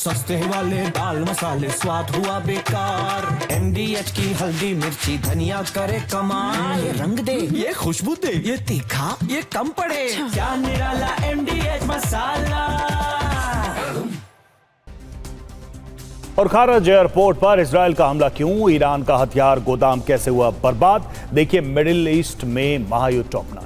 सस्ते वाले दाल मसाले स्वाद हुआ बेकार। MDH की हल्दी मिर्ची धनिया करे कमाल। ये रंग दे, ये खुशबू दे, ये तीखा, ये कम पड़े। क्या निराला MDH मसाला। और खारज एयरपोर्ट पर इजराइल का हमला क्यों, ईरान का हथियार गोदाम कैसे हुआ बर्बाद, देखिए मिडिल ईस्ट में महायुद्ध टॉपना।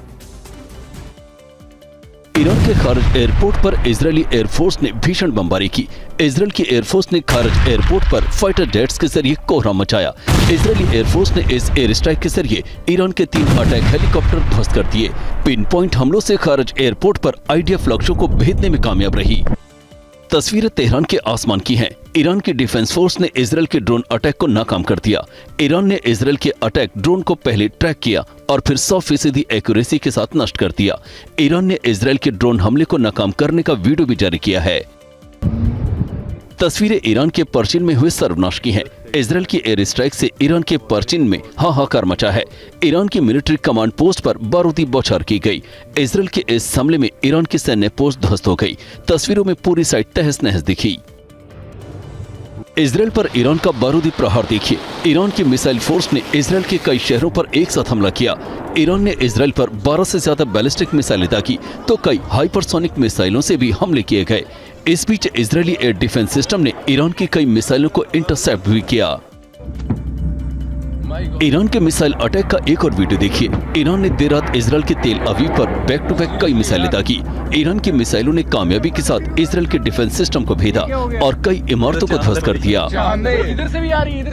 ईरान के खारज एयरपोर्ट पर इजरायली एयरफोर्स ने भीषण बमबारी की। इजरायल की एयरफोर्स ने खारज एयरपोर्ट पर फाइटर जेट्स के जरिए कोहराम मचाया। इजरायली एयरफोर्स ने इस एयर स्ट्राइक के जरिए ईरान के 3 अटैक हेलीकॉप्टर ध्वस्त कर दिए। पिन पॉइंट हमलों से खारज एयरपोर्ट पर IDF लक्ष्यों को भेदने में कामयाब रही। तस्वीरें तेहरान के आसमान की हैं। ईरान की डिफेंस फोर्स ने इजरायल के ड्रोन अटैक को नाकाम कर दिया। ईरान ने इजरायल के अटैक ड्रोन को पहले ट्रैक किया और फिर 100% एक्यूरेसी के साथ नष्ट कर दिया। ईरान ने इजरायल के ड्रोन हमले को नाकाम करने का वीडियो भी जारी किया है। तस्वीरें ईरान के पर्चिन में हुए सर्वनाश की हैं। इजरायल की एयर स्ट्राइक से ईरान के पर्चिन में हाहाकार मचा है। ईरान की मिलिट्री कमांड पोस्ट पर बारूदी बौछार की गई। इजरायल के इस हमले में ईरान की सैन्य पोस्ट ध्वस्त हो गई। तस्वीरों में पूरी साइट तहस नहस दिखी। इजरायल पर ईरान का बारूदी प्रहार देखिए। ईरान की मिसाइल फोर्स ने इजरायल के कई शहरों पर एक साथ हमला किया। ईरान ने इजरायल पर 12 से ज्यादा बैलिस्टिक मिसाइलें दागी तो कई हाइपरसोनिक मिसाइलों से भी हमले किए गए। इस बीच इजरायली एयर डिफेंस सिस्टम ने ईरान की कई मिसाइलों को इंटरसेप्ट भी किया। ईरान के मिसाइल अटैक का एक और वीडियो देखिए। ईरान ने देर रात इजरायल के तेल अवीव पर बैक टू बैक कई मिसाइलें दागी। ईरान की मिसाइलों ने कामयाबी के साथ इजरायल के डिफेंस सिस्टम को भेदा और कई इमारतों को ध्वस्त कर दिया। इधर से भी आ रही है।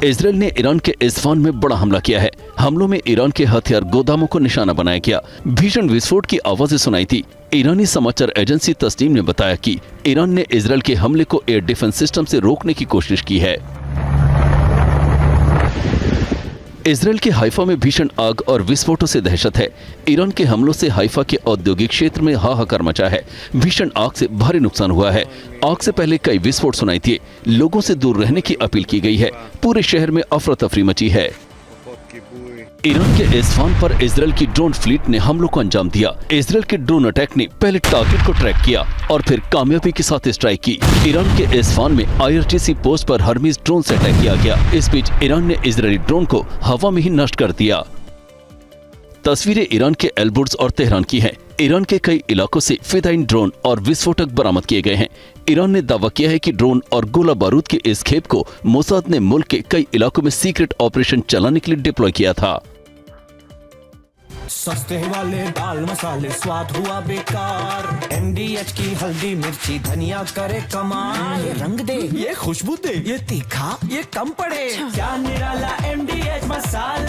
इजरायल ने ईरान के इस्फान में बड़ा हमला किया है। हमलों में ईरान के हथियार गोदामों को निशाना बनाया गया। भीषण विस्फोट की आवाजें सुनाई थी। ईरानी समाचार एजेंसी तस्नीम ने बताया कि ईरान ने इजरायल के हमले को एयर डिफेंस सिस्टम से रोकने की कोशिश की है। इजरायल के हाइफा में भीषण आग और विस्फोटों से दहशत है। ईरान के हमलों से हाइफा के औद्योगिक क्षेत्र में हाहाकार मचा है। भीषण आग से भारी नुकसान हुआ है। आग से पहले कई विस्फोट सुनाई दिए। लोगों से दूर रहने की अपील की गई है। पूरे शहर में अफरा तफरी मची है। ईरान के इस्फान पर इजरायल की ड्रोन फ्लीट ने हमलों को अंजाम दिया। इजरायल के ड्रोन अटैक ने पहले टारगेट को ट्रैक किया और फिर कामयाबी के साथ स्ट्राइक की। ईरान के इस्फान में IRGC पोस्ट पर हर्मीज ड्रोन से अटैक किया गया। इस बीच ईरान ने इजरायली ड्रोन को हवा में ही नष्ट कर दिया। तस्वीरें ईरान के एलबुर्ज और तेहरान की हैं। ईरान के कई इलाकों से फिदाइन ड्रोन और विस्फोटक बरामद किए गए हैं। ईरान ने दावा किया है कि ड्रोन और गोला बारूद के इस खेप को मोसाद ने मुल्क के कई इलाकों में सीक्रेट ऑपरेशन चलाने के लिए डिप्लॉय किया था। सस्ते वाले दाल मसाले स्वाद हुआ बेकार। MDH की हल्दी मिर्ची धनिया करे कमाल। ये रंग दे, ये खुशबू दे, ये तीखा, ये कम पड़े। क्या निराला MDH मसाला।